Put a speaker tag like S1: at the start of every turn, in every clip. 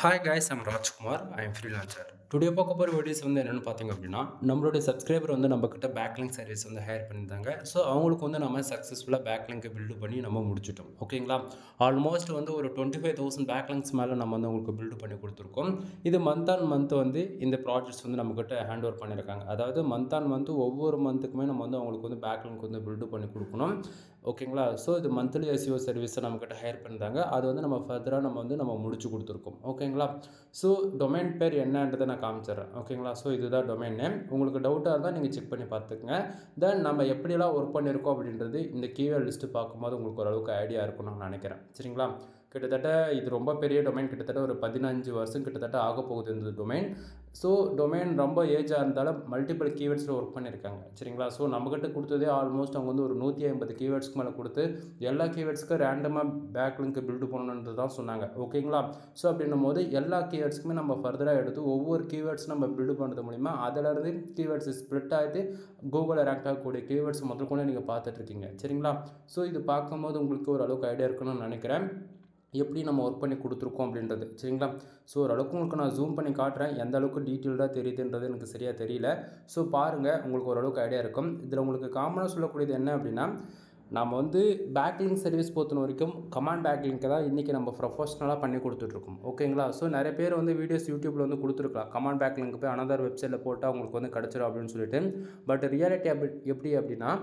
S1: Hi guys, I'm Rajkumar. I am freelancer. Today பார்க்க போகிற videos என்னென்னு பார்த்தீங்க அப்படின்னா நம்மளுடைய சப்ஸ்கிரைபர் நம்மக்கிட்ட பேக்லிங்க் சர்வீஸ் ஹையர் பண்ணியிருந்தாங்க. ஸோ அவங்களுக்கு நம்ம சக்ஸஸ்ஃபுல்லாக பேக்லிங்க் பில்டு பண்ணி நம்ம முடிச்சிட்டோம். ஓகேங்களா, ஆல்மோஸ்ட் ஒரு 25,000 பேக்லிங்க்ஸ் மேலே நம்ம அவங்களுக்கு பில்டு பண்ணி கொடுத்துருக்கோம். இது மந்த் ஆன் மந்த் இந்த ப்ராஜெக்ட்ஸ் நம்மக்கிட்ட ஹேண்ட் ஓவர் பண்ணியிருக்காங்க. அதாவது மந்த் ஆன் மந்த் ஒவ்வொரு மந்த்துக்குமே நம்ம அவங்களுக்கு பேக்லிங்க் பில்டு பண்ணி கொடுக்கணும். ஓகேங்களா, ஸோ இது மந்த்லி எஸ்இஓ சர்வீஸை நம்மக்கிட்ட ஹையர் பண்ணியிருந்தாங்க. அது நம்ம ஃபர்தராக நம்ம முடிச்சு கொடுத்துருக்கோம். ஓகேங்களா, ஸோ டொமைன் பேர் என்னன்றதை நான் காமிச்சிடுறேன். ஓகேங்களா, ஸோ இதுதான் டொமைன் நேம். உங்களுக்கு டவுட்டாக இருந்தால் நீங்கள் செக் பண்ணி பார்த்துக்குங்க. தென் நம்ம எப்படியெல்லாம் ஒர்க் பண்ணியிருக்கோம் அப்படின்றது இந்த கீவேர்ட் லிஸ்ட்டு பார்க்கும்போது உங்களுக்கு ஓரளவுக்கு ஐடியா இருக்கும்னு நான் நினைக்கிறேன். சரிங்களா, கிட்டத்தட்ட இது ரொம்ப பெரிய டொமைன். கிட்டத்தட்ட ஒரு 15 வருஷம் கிட்டத்தட்ட ஆக போகுது இந்த டொமைன். ஸோ டொமைன் ரொம்ப ஏஜாக இருந்தாலும் மல்டிபிள் கீவேர்ட்ஸில் ஒர்க் பண்ணியிருக்காங்க. சரிங்களா, ஸோ நம்மக்கிட்ட கொடுத்ததே ஆல்மோஸ்ட் அவங்க ஒரு 150 கீவேர்ட்ஸ்க்கு மேலே கொடுத்து எல்லா கீவேர்ட்ஸ்க்கும் ரேண்டமாக பேக்லிங்க் பில்டு பண்ணணுன்றது தான் சொன்னாங்க. ஓகேங்களா, ஸோ அப்படின்னும் போது எல்லா கீவேர்ட்ஸ்க்குமே நம்ம ஃபர்தராக எடுத்து ஒவ்வொரு கீவேர்ட்ஸ் நம்ம பில்டு பண்ணுறது மூலிமா அதிலிருந்து கீவேர்ட்ஸ் ஸ்ப்ளிட் ஆகிட்டு கூகுளில் ரேங்க் ஆகக்கூடிய கீவேர்ட்ஸ் முதல் கூட நீங்கள் பார்த்துட்ருக்கீங்க. சரிங்களா, ஸோ இது பார்க்கும்போது உங்களுக்கு ஓரளவுக்கு ஐடியா இருக்குன்னு நினைக்கிறேன் எப்படி நம்ம ஒர்க் பண்ணி கொடுத்துருக்கோம் அப்படின்றது. சரிங்களா, ஸோ ஓரளவுக்கு உங்களுக்கு நான் ஜூம் பண்ணி காட்டுறேன். எந்த அளவுக்கு டீட்டெயில்டாக தெரியுதுன்றது எனக்கு சரியாக தெரியல. ஸோ பாருங்கள், உங்களுக்கு ஓரளவுக்கு ஐடியா இருக்கும். இதில் உங்களுக்கு காமனாக சொல்லக்கூடியது என்ன அப்படின்னா, நம்ம பேக்லிங்க் சர்வீஸ் பொறுத்த வரைக்கும் கமாண்ட் பேக்லிங்க்கை தான் இன்றைக்கி நம்ம ப்ரொஃபஷ்னலாக பண்ணி கொடுத்துட்ருக்கோம். ஓகேங்களா, ஸோ நிறைய பேர் வீடியோஸ் யூடியூப்பில் கொடுத்துருக்கலாம். கமாண்ட் பேக்லிங்க் போய் அனதர் வெப்சைட்டில் போட்டால் உங்களுக்கு கிடச்சிரும் அப்படின்னு சொல்லிட்டு. பட் ரியாலிட்டி எப்படி அப்படின்னா,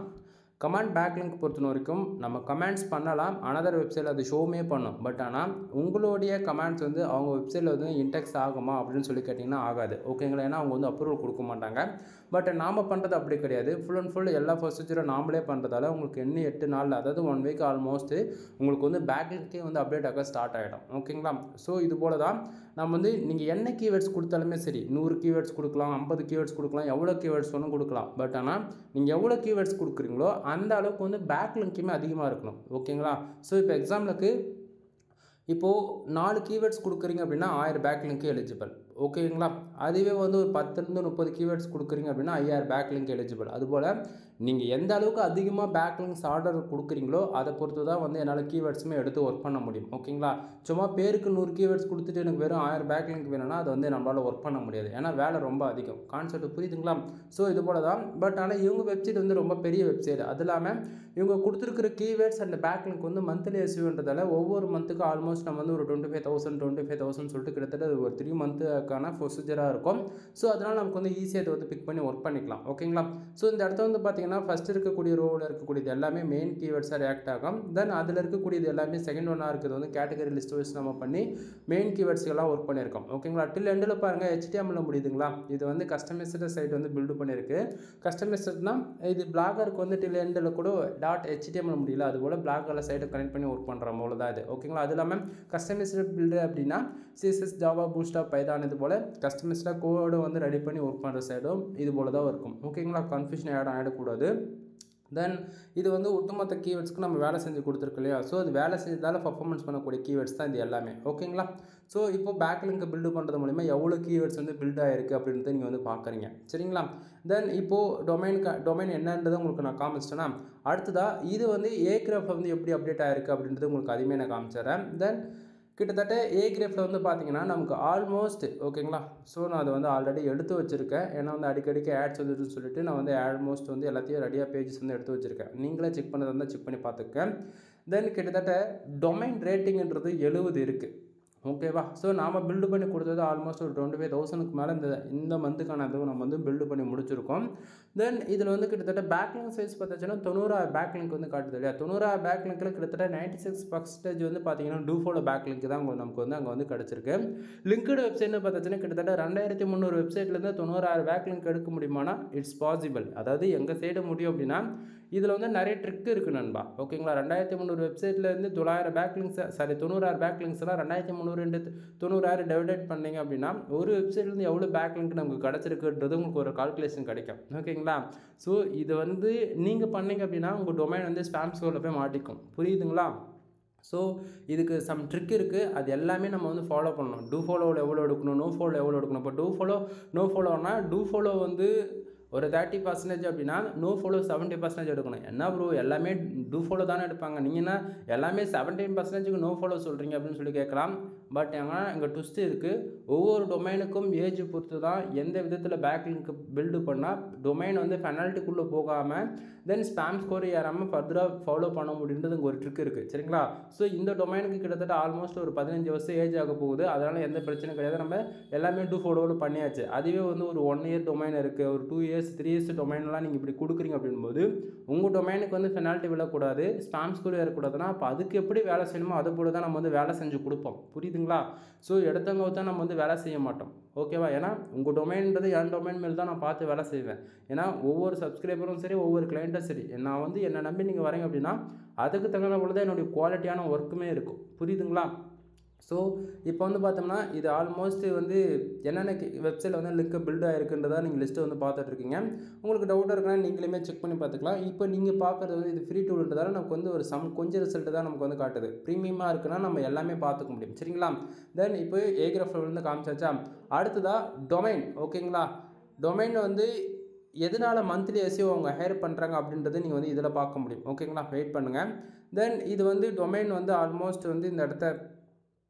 S1: கமாண்ட் பேக்லிங்க் பொறுத்த வரைக்கும் நம்ம கமெண்ட்ஸ் பண்ணலாம், அனதர் வெப்சைட்டில் அது ஷோமே பண்ணும். பட் ஆனால் உங்களுடைய கமெண்ட்ஸ் அவங்க வெப்சைட்டில் இன்டெக்ஸ் ஆகுமா அப்படின்னு சொல்லி கேட்டிங்கன்னா ஆகாது. ஓகேங்களா, ஏன்னா அவங்க அப்ரூவல் கொடுக்க மாட்டாங்க. பட் நாம் பண்ணுறது அப்படி கிடையாது. ஃபுல் அண்ட் ஃபுல் எல்லா ப்ரொசீஜரும் நாமளே பண்ணுறதால உங்களுக்கு இன்னும் 8 நாள், அதாவது 1 வீக் ஆல்மோஸ்ட்டு உங்களுக்கு பேக்லிங்க்கே அப்டேட் ஆக ஸ்டார்ட் ஆகிடும். ஓகேங்களா, ஸோ இது போல் தான் நம்ம நீங்கள் என்ன கீவேர்ட்ஸ் கொடுத்தாலுமே சரி, 100 கீவேர்ட்ஸ் கொடுக்கலாம், 50 கீவேர்ட்ஸ் கொடுக்கலாம், எவ்வளோ கீவேர்ட்ஸ் வேணும் கொடுக்கலாம். பட் ஆனால் நீங்கள் எவ்வளோ கீவேர்ட்ஸ் கொடுக்குறீங்களோ அந்த அளவுக்கு பேக்லிங்க்குமே அதிகமாக இருக்கணும். ஓகேங்களா, ஸோ இப்போ எக்ஸாம்பிளுக்கு இப்போது 4 கீவேர்ட்ஸ் கொடுக்குறீங்க அப்படின்னா 1000 பேக்லிங்க்கு எலிஜிபிள். ஓகேங்களா, அதுவே ஒரு 10லேருந்து 30 கீவேர்ட்ஸ் கொடுக்குறீங்க அப்படின்னா 5000 பேக்லிங்க் எலிஜிபிள். அதுபோல் நீங்கள் எந்த அளவுக்கு அதிகமாக பேக்லிங்க்ஸ் ஆர்டர் கொடுக்குறீங்களோ அதை பொறுத்து தான் என்னால் கீவேர்ட்ஸுமே எடுத்து ஒர்க் பண்ண முடியும். ஓகேங்களா, சும்மா பேருக்கு 100 கீவேர்ட்ஸ் கொடுத்துட்டு எனக்கு வெறும் 1000 பேக்லிங்க் வேணும்னா அது நம்மளால் ஒர்க் பண்ண முடியாது. ஏன்னா வேலை ரொம்ப அதிகம். கான்செப்ட் புரியுதுங்களா? ஸோ இது போல் தான். பட் ஆனால் இவங்க வெப்சைட் ரொம்ப பெரிய வெப்சைட். அது இல்லாமல் இவங்க கொடுத்துருக்கிற கீவேர்ட்ஸ் அண்ட் பேக்லிங்க் மந்த்லி எஸ்யூன்றதால ஒவ்வொரு மந்த்துக்கு ஆல்மோஸ்ட் நம்ம ஒரு 25,000 சொல்லிட்டு கிட்டத்தட்ட ஒரு 3 மந்த்துக்கான ப்ரொசீஜராக இருக்கும். ஸோ அதனால் நமக்கு ஈஸியாக அதை பிக் பண்ணி ஒர்க் பண்ணிக்கலாம். ஓகேங்களா, ஸோ இந்த இடத்துல பார்த்தீங்கன்னா ஃபஸ்ட் இருக்கக்கூடிய ரோவில் இருக்கக்கூடியது எல்லாமே மெயின் கீவேர்ட்ஸாக ரியாக்ட் ஆகும். தென் அதில் இருக்கக்கூடியது எல்லாமே செகண்ட் ஒன்னாக இருக்கிறது கேட்டகரி லிஸ்ட் வைஸ் நம்ம பண்ணி மெயின் கீவேர்ட்ஸ் எல்லாம் ஒர்க் பண்ணியிருக்கோம். ஓகேங்களா, டில் எண்டில் பாருங்கள் HTML முடியுதுங்களா. இது கஸ்டமைஸ்டு சைட் பில்டு பண்ணியிருக்கு. கஸ்டமைஸ்டுனா இது பிளாகருக்கு டில் எண்டில் கூட .html முடியல, அதுபோல் பிளாகரில் சைட்டை கனெக்ட் பண்ணி ஒர்க் பண்ணுற போல தான் இது. ஓகேங்களா, அது இல்லாமல் கஸ்டமைஸ்டு பில்டு அப்படின்னா CSS, ஜாவா, பூட்ஸ்ட்ராப், பைதான் இது போல் கஸ்டமைஸ்டாக கோடு ரெடி பண்ணி ஒர்க் பண்ணுற சைடும் இது போல் தான் இருக்கும். ஓகேங்களா, கன்ஃபியூஷன் ஆகிடக்கூடாது. தென் இது ஒட்டுமொத்த கீவேர்ட்ஸ்க்கு நம்ம வேலை செஞ்சு கொடுத்துருக்கு இல்லையா. ஸோ அது வேலை செஞ்சதால் பர்ஃபார்மன்ஸ் பண்ணக்கூடிய கீவேர்ட்ஸ் தான் இது எல்லாமே. ஓகேங்களா, ஸோ இப்போ பேக்லிங்க் பில்டு பண்ணுறது மூலிமா எவ்வளோ கீவேர்ட்ஸ் பில்ட் ஆகிருக்கு அப்படின்றத நீங்கள் பார்க்குறீங்க. சரிங்களா, தென் இப்போது டொமைன் என்னன்றது உங்களுக்கு நான் காமிச்சிட்டேன்னா, அடுத்ததாக இது ஏக்ராஃப் எப்படி அப்டேட் ஆகிருக்கு அப்படின்றது உங்களுக்கு அதுவுமே நான் காமிச்சிடுறேன். தென் கிட்டத்தட்ட ஏக்ராஃபில் பார்த்தீங்கன்னா நமக்கு ஆல்மோஸ்ட் ஓகேங்களா. ஸோ நான் அதை ஆல்ரெடி எடுத்து வச்சுருக்கேன். ஏன்னா அடிக்கடிக்கு ஆட்ஸ் வந்துட்டுன்னு சொல்லிட்டு நான் ஆல்மோஸ்ட் எல்லாத்தையும் ரெடியாக பேஜஸ் எடுத்து வச்சுருக்கேன். நீங்களே செக் பண்ணதாக இருந்தால் செக் பண்ணி பார்த்துக்கேன். தென் கிட்டத்தட்ட டொமைன் ரேட்டிங்ன்றது 70 இருக்குது. ஓகேவா, ஸோ நாம் பில்டு பண்ணி கொடுத்தது ஆல்மோஸ்ட் ஒரு 25,000க்கு மேலே இந்த மந்த்துக்கான இதுவும் நம்ம பில்டு பண்ணி முடிச்சிருக்கோம். தென் இதில் கிட்டத்தட்ட பேக்லிங்க் சைஸ் பார்த்தாச்சுன்னா 90,000 பேக்லிங்க் காட்டுது இல்லையா. 90,000 பேக்லிங்கில் கிட்டத்தட்ட 96% பார்த்தீங்கன்னா டூஃபோலோ பேக்லிங்க் தான் நமக்கு அங்கே கிடச்சிருக்கு. லிங்க்டு வெப்சைட்னு பார்த்தாச்சுன்னா கிட்டத்தட்ட 2300 வெப்சைட்லேருந்து 90,000 பேக்லிங்க் எடுக்க முடியுமானா இட்ஸ் பாசிபிள். அதாவது எங்கள் சைடு முடியும் அப்படின்னா இதில் நிறைய ட்ரிக் இருக்குது நண்பா. ஓகேங்களா, 2300 வெப்சைட்லேருந்து 900 பேக்லிங்க்ஸ் 90,000 பேக்லிங்க்ஸ்லாம் 2300 90,000 டிவைடட் பண்ணிங்க அப்படின்னா ஒரு வெப்சைட்லேருந்து எவ்வளோ பேக்லிங்க் நமக்கு கிடச்சிருக்குன்றது உங்களுக்கு ஒரு கால்குலேஷன் கிடைக்கும். ஓகேங்களா, ஸோ இது நீங்கள் பண்ணிங்க அப்படின்னா உங்கள் டொமைன் ஸ்பாம் ஸ்கோரில் போய் மாட்டிக்கும். புரியுதுங்களா? ஸோ இதுக்கு சம் ட்ரிக் இருக்குது. அது எல்லாமே நம்ம ஃபாலோ பண்ணணும். டூ ஃபாலோவில் எவ்வளோ எடுக்கணும், நோ ஃபாலோ எவ்வளோ எடுக்கணும். இப்போ டூ ஃபாலோ நோ ஃபாலோனா டூ ஃபாலோ ஒரு 30% அப்படின்னா நோ ஃபாலோ 70% எடுக்கணும். என்ன ப்ரோ எல்லாமே டூ ஃபாலோ தானே எடுப்பாங்க, நீங்கள் என்ன எல்லாமே 17%க்கு நோ ஃபாலோ சொல்கிறீங்க அப்படின்னு சொல்லி கேட்கலாம். பட் ஆனால் இங்கே ட்விஸ்ட் இருக்குது. ஒவ்வொரு டொமைனுக்கும் ஏஜ் பொறுத்து தான் எந்த விதத்தில் பேக்லிங்க் பில்டு பண்ணால் டொமைன் வந்து பெனால்ட்டிக்குள்ளே போகாமல் தென் ஸ்பாம் ஸ்கோர் ஏறாமல் ஃபர்தராக ஃபாலோ பண்ண முடியுன்றது இங்கே ஒரு ட்ரிக் இருக்குது. சரிங்களா? ஸோ இந்த டொமைனுக்கு கிட்டத்தட்ட ஆல்மோஸ்ட் ஒரு 15 வருஷம் ஏஜ் ஆக போகுது. அதனால் எந்த பிரச்சனையும் கிடையாது. நம்ம எல்லாமே டூ ஃபாலோவில் பண்ணியாச்சு. அதுவே வந்து ஒரு 1 இயர் டொமைன் இருக்குது, ஒரு 2 இயர்ஸ் 3 இயர்ஸ் டொமைன்லாம் நீங்கள் இப்படி கொடுக்குறீங்க அப்படின்போது உங்கள் டொமைனுக்கு வந்து பெனால்ட்டி விழக்கூடாது, ஸ்பாம் ஸ்கோர் ஏறக்கூடாதுன்னா அப்போ அதுக்கு எப்படி வேலை செய்யணுமோ அது போல தான் நம்ம வந்து வேலை செஞ்சு கொடுப்போம். புரியுதுங்களா? ஸோ எடுத்தவங்க தான் நம்ம வந்து வேலை செய்ய மாட்டோம். ஓகேவா? ஏன்னா உங்கள் டொமைன்றது என் டொமைன் மேல் தான் நான் பார்த்து வேலை செய்வேன். ஏன்னா ஒவ்வொரு சப்ஸ்கிரைபரும் சரி, ஒவ்வொரு கிளைண்ட்டும் சரி, நான் வந்து என்னை நம்பி நீங்கள் வரீங்க அப்படின்னா அதுக்கு தகுந்த போல தான் என்னுடைய குவாலிட்டியான ஒர்க்குமே இருக்கும். புரியுதுங்களா? ஸோ இப்போ வந்து பார்த்தோம்னா இது ஆல்மோஸ்ட் வந்து என்னென்ன வெப்சைட்டில் வந்து லிங்க் பில்ட் ஆகிருக்குன்றதா நீங்கள் லிஸ்ட்டு வந்து பார்த்துட்ருக்கீங்க. உங்களுக்கு டவுட்டாக இருக்குன்னா நீங்களுமே செக் பண்ணி பார்த்துக்கலாம். இப்போ நீங்கள் பார்க்குறது வந்து இது ஃப்ரீ டூல்ன்றதால நமக்கு வந்து ஒரு கொஞ்சம் ரிசல்ட்டு தான் நமக்கு வந்து காட்டுது. ப்ரீமியமாக இருக்குன்னா நம்ம எல்லாமே பார்த்துக்க முடியும். சரிங்களா? தென் இப்போ ஏகிராஃபில் வந்து காமிச்சாச்சா, அடுத்ததாக டொமைன். ஓகேங்களா? டொமைன் வந்து எதனால் மந்த்லி எஸ்இஓ அவங்க ஹையர் பண்ணுறாங்க அப்படின்றது நீங்கள் வந்து இதில் பார்க்க முடியும். ஓகேங்களா? வெயிட் பண்ணுங்கள். தென் இது வந்து டொமைன் வந்து ஆல்மோஸ்ட் வந்து இந்த இடத்த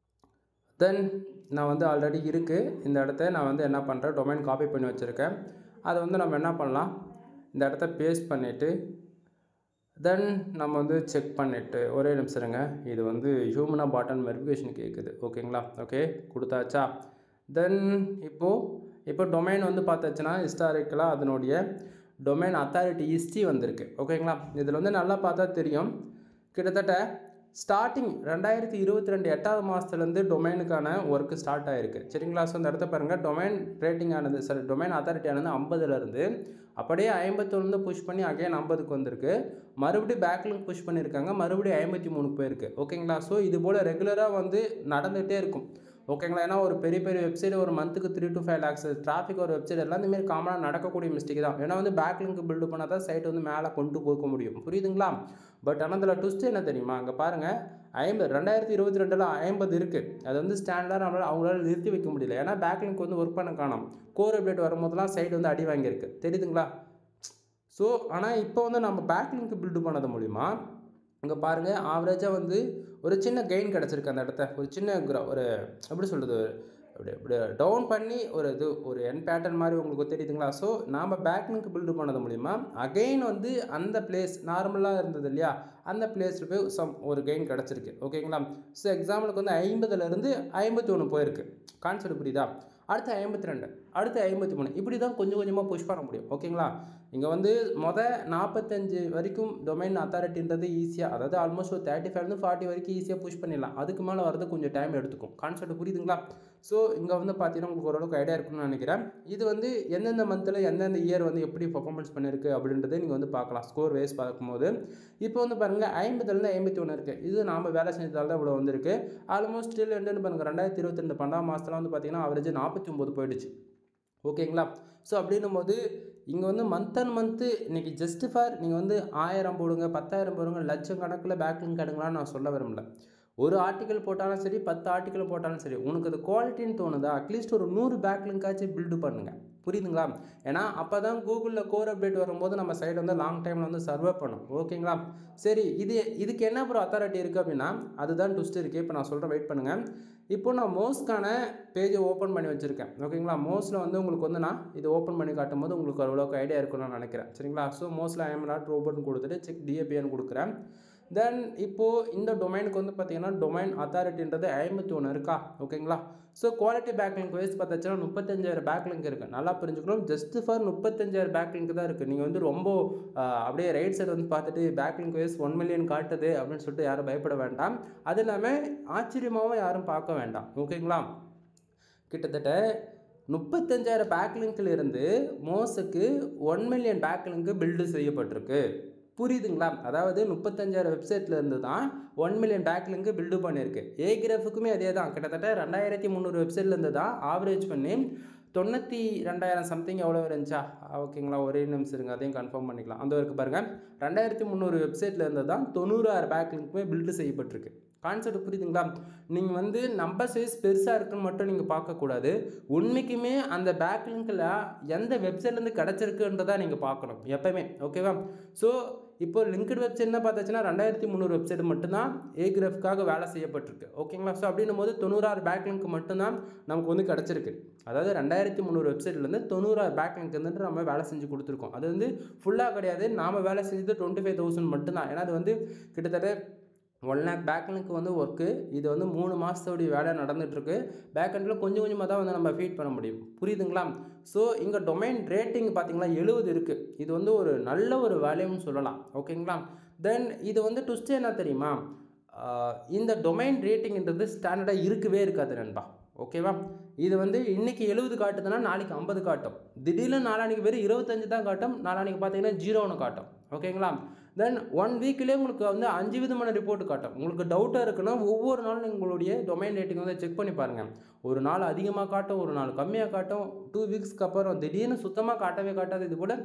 S1: தென் நான் வந்து ஆல்ரெடி இருக்குது. இந்த இடத்த நான் வந்து என்ன பண்ணுறேன், டொமைன் காப்பி பண்ணி வச்சுருக்கேன். அதை வந்து நம்ம என்ன பண்ணலாம், இந்த இடத்த பேஸ்ட் பண்ணிவிட்டு தென் நம்ம வந்து செக் பண்ணிவிட்டு ஒரே நிமிஷம் இருங்க. இது வந்து ஹியூமனா பாட்டன் வெரிஃபிகேஷன் கேட்குது. ஓகேங்களா? ஓகே கொடுத்தாச்சா? தென் இப்போ டொமைன் வந்து பார்த்தாச்சுன்னா ஹிஸ்டாரிக்கலாக அதனுடைய டொமைன் அத்தாரிட்டி ஹிஸ்ட்ரி வந்திருக்கு. ஓகேங்களா? இதில் வந்து நல்லா பார்த்தா தெரியும். கிட்டத்தட்ட ஸ்டார்டிங் 2022 8வது மாதத்துலேருந்து டொமைனுக்கான ஒர்க்கு ஸ்டார்ட் ஆகிருக்கு. சரிங்களா? ஸோ இந்த இடத்த பாருங்கள், டொமைன் ரேட்டிங் ஆனது சரி டொமைன் அத்தாரிட்டி ஆனது 50லேருந்து அப்படியே 51 புஷ் பண்ணி அகைன் 50க்கு வந்திருக்கு. மறுபடியும் பேக்லிங்க் புஷ் பண்ணியிருக்காங்க, மறுபடியும் 53க்கு போயிருக்கு. ஓகேங்களா? ஸோ இது போல் ரெகுலராக வந்து நடந்துகிட்டே இருக்கும். ஓகேங்களா? ஏன்னா ஒரு பெரிய பெரிய வெப்சைட் ஒரு மந்த்துக்கு 3 to 5 lakhs டிராஃபிக் ஒரு வெப்சைட் எல்லாம் இந்தமாரி காமனாக நடக்கக்கூடிய மிஸ்டேக் தான். ஏன்னா வந்து பேக்லிங்க் பில்டு பண்ணால் தான் சைட் வந்து மேலே கொண்டு போக முடியும். புரியுதுங்களா? பட் ஆனால் அதில் ட்விஸ்ட் என்ன தெரியுமா, அங்கே பாருங்கள் 2022 50 இருக்குது. அது வந்து ஸ்டாண்டர்டாக அவங்களால நிறுத்தி வைக்க முடியல. ஏன்னா பேக்லிங்க் வந்து ஒர்க் பண்ண காணோம். கோர் அப்டேட் வரும்போதெல்லாம் சைட் வந்து அடி வாங்கியிருக்கு. தெரியுதுங்களா? ஸோ ஆனால் இப்போ வந்து நம்ம பேக்லிங்க் பில்டு பண்ணது மூலிமா இங்கே பாருங்கள் ஆவரேஜாக வந்து ஒரு சின்ன கெயின் கிடச்சிருக்கு. அந்த இடத்த ஒரு சின்ன ஒரு எப்படி சொல்கிறது, அப்படி டவுன் பண்ணி ஒரு என் பேட்டர்ன் மாதிரி உங்களுக்கு தெரியுதுங்களா? ஸோ நாம் பேக்லிங்க் பில்டு பண்ணது மூலிமா அகெயின் வந்து அந்த பிளேஸ் நார்மலாக இருந்தது இல்லையா, அந்த பிளேஸில் போய் ஒரு கெயின் கிடச்சிருக்கு. ஓகேங்களா? ஸோ எக்ஸாம்பிளுக்கு வந்து 50லேருந்து 51 போயிருக்கு. கான்செப்ட் புரியுதா? அடுத்து 52, அடுத்து 53, இப்படி தான் கொஞ்சம் கொஞ்சமாக புஷ் பண்ண முடியும். ஓகேங்களா? இங்கே வந்து 45 வரைக்கும் டொமைன் அத்தாரிட்டின்றது ஈஸியாக, அதாவது ஆல்மோஸ்ட் ஒரு 35 40 வரைக்கும் ஈஸியாக புஷ் பண்ணிடலாம். அதுக்கு மேலே வரது கொஞ்சம் டைம் எடுத்துக்கும். கான்செப்ட் புரியுதுங்களா? ஸோ இங்கே வந்து பார்த்தீங்கன்னா உங்களுக்கு ஓரளவுக்கு ஐடியா இருக்குன்னு நினைக்கிறேன். இது வந்து எந்தெந்த மந்தில் எந்தெந்த இயர் வந்து எப்படி பர்ஃபார்மன்ஸ் பண்ணியிருக்கு அப்படின்றத நீங்கள் வந்து பார்க்கலாம் ஸ்கோர் வைஸ் பார்க்கும்போது. இப்போ வந்து பாருங்கள் 50லேருந்து 51 இருக்குது. இது நாம் வேலை செஞ்சதால் தான் இவ்வளோ வந்திருக்கு. ஆல்மோஸ்ட் ஸ்டில் என்னென்னு பாருங்கள் 2022 12ஆம் மாதத்தில் வந்து பார்த்தீங்கன்னா அவரேஜ் 49 போயிடுச்சு. ஓகேங்களா? ஸோ அப்படின்னும் போது இங்கே வந்து மந்த் அண்ட் மந்த்து இன்றைக்கி ஜஸ்ட் ஃபார் நீங்கள் வந்து 1000 போடுங்க 10,000 போடுங்க லட்சம் கணக்கில் பேக்லிங்க் எடுங்களான்னு நான் சொல்ல விரும்பல. ஒரு ஆர்டிக்கல் போட்டாலும் சரி 10 ஆர்டிக்கல் போட்டாலும் சரி உனக்கு அது குவாலிட்டின்னு தோணுதா, அட்லீஸ்ட் ஒரு 100 பேக்லிங்காச்சும் பில்டு பண்ணுங்கள். புரியுதுங்களா? ஏன்னா அப்போ தான் கூகுளில் கோர் அப்டேட் வரும்போது நம்ம சைடு வந்து லாங் டைமில் வந்து சர்வே பண்ணும். ஓகேங்களா? சரி இதுக்கு என்ன ப்ரோ அத்தாரிட்டி இருக்குது அப்படின்னா அதுதான் ட்விஸ்ட் இருக்குது. இப்போ நான் சொல்கிறேன், வெயிட் பண்ணுங்கள். இப்போ நான் மோஸ்க்கான பேஜை ஓப்பன் பண்ணி வச்சுருக்கேன். ஓகேங்களா? மோஸ்ட்டில் வந்து உங்களுக்கு வந்து நான் இது ஓப்பன் பண்ணி காட்டும் போது உங்களுக்கு அவ்வளோக்கு ஐடியா இருக்குன்னு நான் நினைக்கிறேன். சரிங்களா? ஸோ மோஸ்ட்டில் ஐஎம் ஓப்பன் கொடுத்துட்டு செக் டிஏபின்னு கொடுக்குறேன். தென் இப்போது இந்த டொமைனுக்கு வந்து பார்த்தீங்கன்னா டொமைன் அத்தாரிட்டின்றது 51 இருக்கா? ஓகேங்களா? ஸோ குவாலிட்டி பேக்லிங்க் வைஸ் பார்த்தாச்சுன்னா 35,000 பேக்லிங்க் இருக்குது. நல்லா புரிஞ்சுக்கணும், ஜஸ்ட் ஃபார் 35,000 பேக்லிங்க் தான் இருக்குது. நீங்கள் வந்து ரொம்ப அப்படியே ரைட் சைடு வந்து பார்த்துட்டு பேக்லிங்க் வைஸ் 1 மில்லியன் காட்டுது அப்படின்னு சொல்லிட்டு யாரும் பயப்பட வேண்டாம். அது இல்லாமல் ஆச்சரியமாகவும் யாரும் பார்க்க வேண்டாம். ஓகேங்களா? கிட்டத்தட்ட 35,000 பேக்லிங்கில் இருந்து மோஸுக்கு 1 மில்லியன் பேக்லிங்க்கு பில்டு செய்யப்பட்டிருக்கு. புரியுதுங்களா? அதாவது 35,000 வெப்சைட்டில் இருந்து தான் 1 மில்லியன் பேக்லிங்க்கு பில்டு பண்ணியிருக்கு. ஏகிராஃபுக்குமே அதே தான். கிட்டத்தட்ட 2300 வெப்சைட்லேருந்து தான் ஆவரேஜ் பண்ணி 92,000 சம்திங் எவ்வளோ இருந்துச்சா? ஓகேங்களா? ஒரே நிமிஷம் இருங்க, அதையும் கன்ஃபார்ம் பண்ணிக்கலாம். அந்த வரைக்கும் பாருங்கள் 2300 வெப்சைட்டில் இருந்து தான் 96 பேக்லிங்க்குமே பில்டு செய்யப்பட்டிருக்கு. கான்செப்ட் புரியுதுங்களா? நீங்கள் வந்து நம்பர் சைஸ் பெருசாக இருக்குன்னு மட்டும் நீங்கள் பார்க்கக்கூடாது. உண்மைக்குமே அந்த பேக்லிங்கில் எந்த வெப்சைட்லேருந்து கிடச்சிருக்குன்றதா நீங்கள் பார்க்கணும் எப்போயுமே. ஓகேவா? ஸோ இப்போ லிங்க்டு வெப்சைட்னா பார்த்தாச்சுன்னா 2300 வெப்சைட் மட்டும்தான் ஏகிராஃப்காக வேலை செய்யப்பட்டிருக்கு. ஓகேங்களா? ஸோ அப்படின்னும் போது 96 பேக்லிங்க் மட்டும்தான் நமக்கு வந்து கிடச்சிருக்கு. அதாவது 2300 வெப்சைட்லேருந்து 96 பேக்லிங்க் வந்துட்டு நம்ம வேலை செஞ்சு கொடுத்துருக்கோம். அது வந்து ஃபுல்லாக கிடையாது. நாம் வேலை செஞ்சது 25,000 மட்டும்தான். ஏன்னா அது வந்து கிட்டத்தட்ட 1 lakh பேக்லிங்க் வந்து ஒர்க்கு. இது வந்து 3 மாதத்தோடைய வேலை நடந்துகிட்ருக்கு. பேக்கெண்டில் கொஞ்சம் கொஞ்சமாக தான் வந்து நம்ம ஃபீட் பண்ண முடியும். புரியுதுங்களா? ஸோ இங்கே டொமைன் ரேட்டிங் பார்த்தீங்களா 70 இருக்குது. இது வந்து ஒரு நல்ல ஒரு வேல்யூன்னு சொல்லலாம். ஓகேங்களா? தென் இது வந்து ட்விஸ்ட் என்ன தெரியுமா? இந்த டொமைன் ரேட்டிங்ன்றது ஸ்டாண்டர்டாக இருக்கவே இருக்காது நண்பா. ஓகேவா? இது வந்து இன்றைக்கி 70 காட்டுதுன்னா நாளைக்கு 50 காட்டும். திடீர்னு நாளானிக்கு வெறும் 25 தான் காட்டும். நாளானிக்கு பார்த்தீங்கன்னா 0ன்னு காட்டும். ஓகேங்களா? தென் 1 வீக்லேயே உங்களுக்கு வந்து 5 விதமான ரிப்போர்ட் காட்டும். உங்களுக்கு டவுட்டாக இருக்குன்னா ஒவ்வொரு நாளும் உங்களுடைய டொமைன் ரேட்டிங் வந்து செக் பண்ணி பாருங்கள். ஒரு நாள் அதிகமாக காட்டும், ஒரு நாள் கம்மியாக காட்டும். 2 வீக்ஸ்க்கு அப்புறம் திடீர்னு சுத்தமாக காட்டவே காட்டாது. இது கூட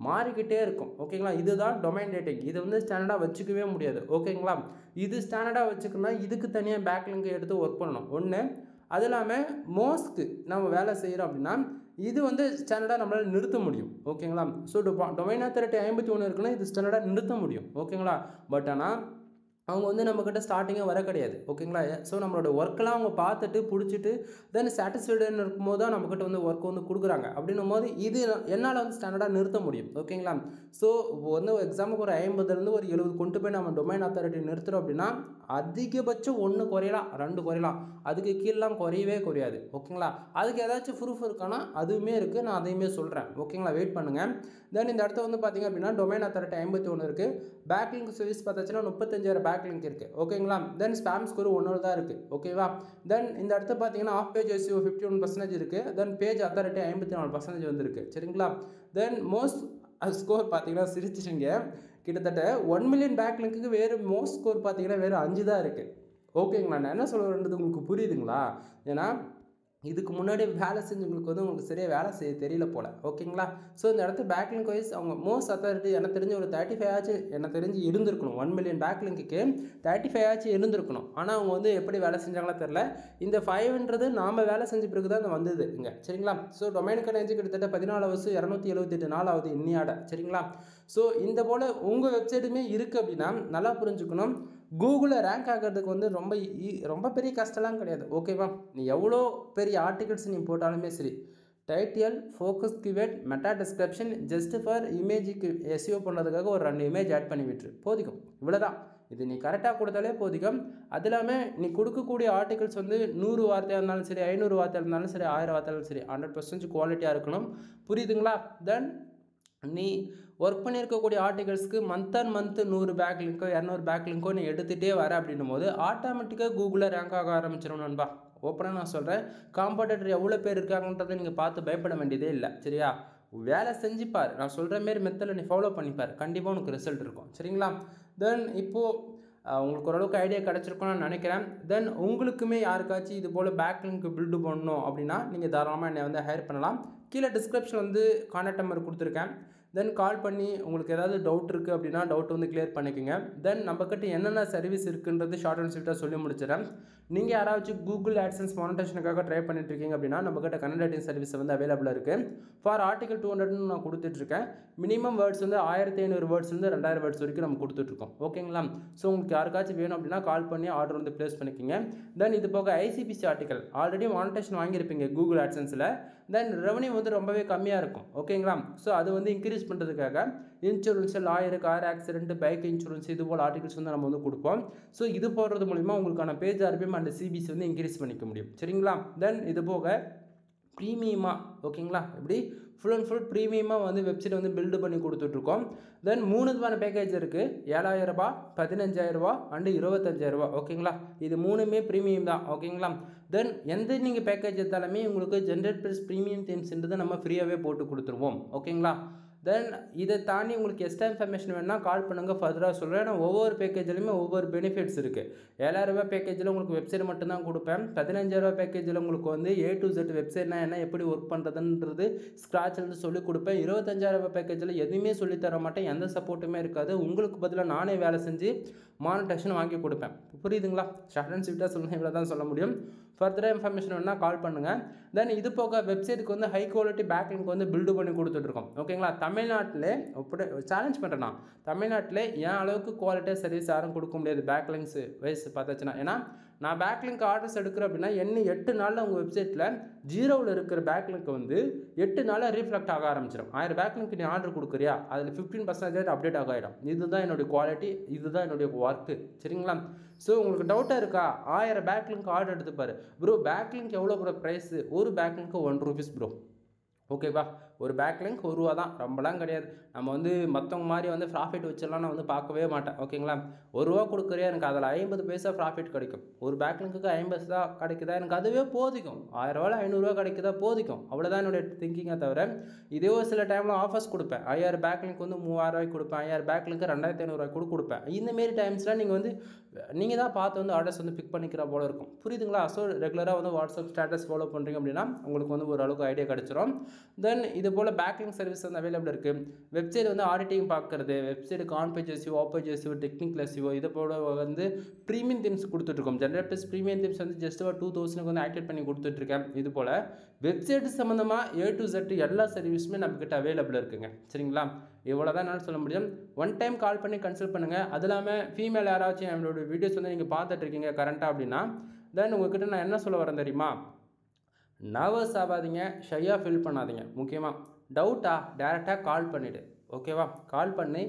S1: மாறிக்கிட்டே இருக்கும். ஓகேங்களா? இதுதான் டொமைன் ரேட்டிங். இது வந்து ஸ்டாண்டர்டாக வச்சுக்கவே முடியாது. ஓகேங்களா? இது ஸ்டாண்டர்டாக வச்சுக்கணும்னா இதுக்கு தனியாக பேக்லிங்க் எடுத்து ஒர்க் பண்ணணும். ஒன்று அது இல்லாமல் மோஸ்ட்க்கு நம்ம வேலை செய்கிறோம் அப்படின்னா இது வந்து ஸ்டாண்டர்டாக நம்மளால் நிறுத்த முடியும். ஓகேங்களா? ஸோ டொமைன் அத்தாரிட்டி 51 இருக்குன்னா இது ஸ்டாண்டர்டாக நிறுத்த முடியும். ஓகேங்களா? பட் ஆனால் அவங்க வந்து நம்மக்கிட்ட ஸ்டார்டிங்காக வர கிடையாது. ஓகேங்களா? ஸோ நம்மளோட ஒர்க்கெல்லாம் அவங்க பார்த்துட்டு பிடிச்சிட்டு தென் சாட்டிஸ்ஃபைடுன்னு இருக்கும்போது தான் நம்மக்கிட்ட வந்து ஒர்க் வந்து கொடுக்குறாங்க. அப்படின்னும் போது இது என்னால் வந்து ஸ்டாண்டர்டாக நிறுத்த முடியும். ஓகேங்களா? ஸோ வந்து எக்ஸாம்பிளுக்கு ஒரு 50லேருந்து ஒரு 70 கொண்டு போய் நம்ம டொமைன் அத்தாரிட்டி நிறுத்துகிறோம் அப்படின்னா அதிகபட்சம் 1 குறையலாம், 2 குறையலாம். அதுக்கு கீழெலாம் குறையவே குறையாது. ஓகேங்களா? அதுக்கு ஏதாச்சும் ப்ரூஃப் இருக்கானா அதுவுமே இருக்குது. நான் அதையுமே சொல்கிறேன். ஓகேங்களா? வெயிட் பண்ணுங்கள். தென் இந்த இடத்த வந்து பார்த்திங்க அப்படின்னா டொமைன் அத்தாரிட்டி 51 இருக்குது. பேக்லிங்க் சர்வீஸ் பார்த்தாச்சுன்னா 35,000 பேக்லிங்க் இருக்குது. ஓகேங்களா? தென் ஸ்பாம் ஸ்கோர் 1 தான் இருக்குது. ஓகேவா? தென் இந்த இடத்த பார்த்தீங்கன்னா ஆஃப் பேஜ் எஸ்இஓ 51% இருக்குது. தென் பேஜ் அத்தாரிட்டி 54% வந்துருக்கு. சரிங்களா? தென் மோஸ்ட் ஸ்கோர் பார்த்தீங்கன்னா சிரிச்சிங்க கிட்டத்தட்ட 1 மில்லியன் பேக்லிங்க்கு வேறு மோஸ்ட் ஸ்கோர் பார்த்தீங்கன்னா வேறு 5 தான் இருக்குது. ஓகேங்களா? நான் என்ன சொல்கிறேன்றது உங்களுக்கு புரியுதுங்களா? ஏன்னா இதுக்கு முன்னாடி வேலை செஞ்சவங்களுக்கு வந்து உங்களுக்கு சரியாக வேலை செய்ய தெரியல போல். ஓகேங்களா? ஸோ இந்த இடத்து பேக்லிங்க் வைஸ் அவங்க மோஸ்ட் அத்தாரிட்டி எனக்கு தெரிஞ்ச ஒரு 35 ஆச்சு எனக்கு தெரிஞ்சு இருந்திருக்கணும். 1 மில்லியன் பேக்லிங்க்கு 35 ஆச்சு இருந்திருக்கணும். ஆனால் அவங்க வந்து எப்படி வேலை செஞ்சாங்களோ தெரில. இந்த 5ன்றது நாம் வேலை செஞ்ச பிறகு தான் வந்தது இங்கே. சரிங்களா? ஸோ டொமைன் கணேஜ் கிட்டத்தட்ட 14 வருஷம் 278 நாள் ஆகுது இன்னியாட. சரிங்களா? ஸோ இந்த போல் உங்கள் வெப்சைட்டுமே இருக்குது அப்படின்னா நல்லா புரிஞ்சுக்கணும். கூகுளில் ரேங்க் ஆகிறதுக்கு வந்து ரொம்ப பெரிய கஷ்டம்லாம் கிடையாது. ஓகேவா? நீ எவ்வளோ பெரிய ஆர்டிகல்ஸ் நீ போட்டாலுமே சரி, title, focus keyword, meta description just for இமேஜுக்கு எஸ்இஓ பண்ணுறதுக்காக ஒரு 2 இமேஜ் ஆட் பண்ணி விட்டுரு போதிக்கும். இவ்வளோதான். இது நீ கரெக்டாக கொடுத்தாலே போதிக்கும். அது இல்லாமல் நீ கொடுக்கக்கூடிய ஆர்டிகல்ஸ் வந்து 100 வார்த்தையாக இருந்தாலும் சரி, 500 வார்த்தையாக இருந்தாலும் சரி, 1000 வார்த்தையாலும் சரி 100% குவாலிட்டியாக இருக்கணும். புரியுதுங்களா? தென் நீ ஒர்க் பண்ணியிருக்கக்கூடிய ஆர்டிகல்ஸ்க்கு மந்த் அண்ட் மந்த் 100 பேக்லிங்கோ 200 பேக்லிங்கோ நீ எடுத்துகிட்டே வர அப்படின்னும் போது ஆட்டோமேட்டிக்காக கூகுளில் ரேங்க் ஆக ஆரம்பிச்சிடும் நண்பா. ஓப்பனாக நான் சொல்கிறேன். காம்படிட்டர் எவ்வளோ பேர் இருக்காங்கன்றதை நீங்கள் பார்த்து பயப்பட வேண்டியதே இல்லை. சரியா? வேலை செஞ்சுப்பார். நான் சொல்கிற மாரி மெத்தடில் நீ ஃபாலோ பண்ணிப்பார். கண்டிப்பாக உனக்கு ரிசல்ட் இருக்கும். சரிங்களா? தென் இப்போது உங்களுக்கு ஓரளவுக்கு ஐடியா கிடச்சிருக்கும்னு நான் நினைக்கிறேன். தென் உங்களுக்குமே யாருக்காச்சும் இது போல் பேக்லிங்க் பில்டு பண்ணணும் அப்படின்னா நீங்கள் தாராளமாக என்னை வந்து ஹையர் பண்ணலாம். கீழே டிஸ்கிரிப்ஷன் வந்து கான்டாக்ட் நம்பர் கொடுத்துருக்கேன். தென் கால் பண்ணி உங்களுக்கு ஏதாவது டவுட் இருக்குது அப்படின்னா டவுட் வந்து கிளியர் பண்ணிக்கோங்க. தென் நம்மக்கிட்ட என்னென்ன சர்வீஸ் இருக்குன்றது ஷார்ட் அண்ட் ஸ்வீட்டாக சொல்லி முடிச்சிடறேன். நீங்கள் யாராச்சும் கூகுள் ஆட்சன்ஸ் மானிட்டேஷனுக்காக ட்ரை பண்ணிட்டு இருக்கீங்க அப்படின்னா நம்மக்கிட்ட கன்னட ரைட்டிங் சர்வீஸ் வந்து அவைலபிளாக இருக்குது. ஃபார் ஆர்டிகல் 200 நான் கொடுத்துட்ருக்கேன். மினிமம் வேர்ட்ஸ் வந்து 1500 வேர்ட்ஸ் வந்து 2000 வேர்ட்ஸ் வரைக்கும் நம்ம கொடுத்துட்ருக்கோம். ஓகேங்களா? ஸோ உங்களுக்கு யாருக்காச்சும் வேணும் அப்படின்னா கால் பண்ணி ஆர்டர் வந்து ப்ளேஸ் பண்ணிக்கோங்க. தென் இது போக ஐசிபிசி ஆர்டிகல் ஆல்ரெடி மானிட்டேஷன் வாங்கியிருப்பீங்க கூகுள் ஆட்சன்ஸில். தென் ரெவன்யூ வந்து ரொம்பவே கம்மியாக இருக்கும். ஓகேங்களா? ஸோ அது வந்து இன்க்ரீஸ் பண்ணுறதுக்காக insurance, lawyer, car accident, bike insurance இது போல் ஆர்டிகல்ஸ் வந்து நம்ம வந்து கொடுப்போம். ஸோ இது போடுறது மூலிமா உங்களுக்கான பேஜ் ஆர்பிஎம் அண்ட் சிபிசி வந்து இன்க்ரீஸ் பண்ணிக்க முடியும். சரிங்களா? தென் இது போக ப்ரீமியமாக ஓகேங்களா எப்படி ஃபுல் அண்ட் ஃபுல் ப்ரீமியமாக வந்து வெப்சைட் வந்து பில்டு பண்ணி கொடுத்துட்ருக்கோம். தென் 3 விதமான பேக்கேஜ் இருக்குது. 7000 ரூபா, 15000 ரூபா அண்டு 25000 ரூபா. ஓகேங்களா? இது 3மே ப்ரீமியம் தான். ஓகேங்களா? தென் எந்த நீங்கள் பேக்கேஜ் எடுத்தாலுமே உங்களுக்கு ஜென்ரேட் ப்ளஸ் ப்ரீமியம் தீம்ஸ்ன்றது நம்ம ஃப்ரீயாகவே போட்டு கொடுத்துருவோம். ஓகேங்களா? தென் இதை தாண்டி உங்களுக்கு எக்ஸ்ட்ரா இன்ஃபர்மேஷன் வேணுன்னா கால் பண்ணுங்கள், ஃபர்தராக சொல்கிறேன். நான் ஒவ்வொரு பேக்கேஜ்லையுமே ஒவ்வொரு பெனிஃபிட்ஸ் இருக்குது. 7000 ரூபாய் பேக்கேஜில் உங்களுக்கு வெப்சைட் மட்டும்தான் கொடுப்பேன். 15000 ரூபாய் பேக்கேஜில் உங்களுக்கு வந்து A to Z வெப்சைட்னா என்ன, எப்படி ஒர்க் பண்ணுறதுன்றது ஸ்க்ராட்ச்லேருந்து சொல்லிக் கொடுப்பேன். 25000 ரூபாய் பேக்கேஜில் எதுவுமே சொல்லித்தர மாட்டேன், எந்த சப்போர்ட்டுமே இருக்காது. உங்களுக்கு பதிலாக நானே வேலை செஞ்சு மானிட்டேஷன் வாங்கி கொடுப்பேன். புரியுதுங்களா? ஷார்ட் அண்ட் ஸ்வீட்டாக சொல்லணும், இவ்வளோ தான் சொல்ல முடியும். ஃபர்தராக இன்ஃபர்மேஷன் வேணால் கால் பண்ணுங்கள். தென் இது போக வெப்சைட்டுக்கு வந்து ஹை குவாலிட்டி பேக்லிங்க் வந்து பில்டு பண்ணி கொடுத்துட்ருக்கோம். ஓகேங்களா? தமிழ்நாட்டில் அப்படி சேலஞ்ச் பண்ணுறேன்னா, தமிழ்நாட்டில் என் அளவுக்கு குவாலிட்டியாக சர்வீஸ் யாரும் கொடுக்க முடியாது பேக்லிங்ஸ் வைஸ் பார்த்தாச்சுன்னா. ஏன்னா நான் பேக்லிங்க் ஆர்டர்ஸ் எடுக்கிறேன் அப்படின்னா என்ன 8 நாளில் உங்கள் வெப்சைட்டில் ஜீரோவில் இருக்கிற பேக்லிங்க் வந்து 8 நாளில் ரீஃப்ளெக்ட் ஆக ஆரம்பிச்சிடும். 1000 பேக்லிங்க் நீ ஆர்டர் கொடுக்குறியா, அதில் 15% அப்டேட் ஆகிடும். இதுதான் என்னுடைய குவாலிட்டி, இதுதான் என்னுடைய ஒர்க்கு. சரிங்களா? ஸோ உங்களுக்கு டவுட்டாக இருக்கா, 1000 பேக்லிங்க் ஆர்டர் எடுத்துப்பாரு. ப்ரோ பேக்லிங்க் எவ்வளோ ப்ரோ ப்ரைஸு? ஒரு பேக்லிங்க்கு 1 ரூபீஸ் ப்ரோ. ஓகேவா? ஒரு பேக்லிங்க் 1 ரூபா தான், ரொம்பலாம் கிடையாது. நம்ம வந்து மற்றவங்க மாதிரி வந்து ப்ராஃபிட் வச்செல்லாம் நான் வந்து பார்க்கவே மாட்டேன். ஓகேங்களா? 1 ரூபா கொடுக்குறியா, எனக்கு அதில் 50 பைசா ப்ராஃபிட் கிடைக்கும். ஒரு பேக்லிங்க்கு 50 பைசா கிடைக்குதா, எனக்கு அதுவே போதிக்கும். 1000 ரூபாயில் 500 ரூபா கிடைக்குதா, போதிக்கும். அவ்வளோதான் என்னுடைய திங்கிங்கை தவிர, இதே ஒரு சில டைமில் ஆஃபர்ஸ் கொடுப்பேன். 5000 பேக்லிங்க் வந்து 3000 ரூபாய்க்கு கொடுப்பேன், 5000 பேக்லிங்க்கு 2500 ரூபாய்க்கு கூட கொடுப்பேன். இந்தமாரி டைம்ஸில் நீங்கள் வந்து நீங்கள் தான் பார்த்து வந்து ஆர்டர்ஸ் வந்து பிக் பண்ணிக்கிற போல இருக்கும். புரியுதுங்களா? ஸோ ரெகுலராக வந்து வாட்ஸ்அப் ஸ்டேட்டஸ் ஃபாலோ பண்ணுறீங்க அப்படின்னா உங்களுக்கு வந்து ஓரளவுக்கு ஐடியா கிடச்சிரும். தென் இது போல் பேக்லிங்க் சர்வீஸ் வந்து அவைலபிள் இருக்குது. வெப்சைட் வந்து ஆடிட்டிங் பார்க்குறது, வெப்சைட்டுக்கு on page SEO, off page SEO, technical SEO, இது போல் வந்து ப்ரீமியம் தீம்ஸ் கொடுத்துட்ருக்கோம். ஜென்ரல் ப்ளஸ் ப்ரீமியம் தீம்ஸ் வந்து ஜஸ்ட் ஒரு 2000 வந்து ஆக்டிவேட் பண்ணி கொடுத்துட்ருக்கேன். இது போல் வெப்சைட் சம்மந்தமாக A to Z எல்லா சர்வீஸுமே நம்மக்கிட்ட அவைலபிள் இருக்குங்க. சரிங்களா? இவ்வளோ தான் என்னால் சொல்ல முடியும். ஒன் டைம் கால் பண்ணி கன்சல்ட் பண்ணுங்கள். அது இல்லாமல் ஃபீமேல் யாராச்சும் நம்மளோட வீடியோஸ் வந்து நீங்கள் பார்த்துட்ருக்கீங்க கரண்ட்டாக அப்படின்னா, தென் உங்கள்கிட்ட நான் என்ன சொல்ல வரேன் தெரியுமா, நர்வஸ் ஆகாதீங்க, ஷையாக ஃபீல் பண்ணாதீங்க. முக்கியமாக டவுட்டா டேரெக்டாக கால் பண்ணிவிடு. ஓகேவா? கால் பண்ணி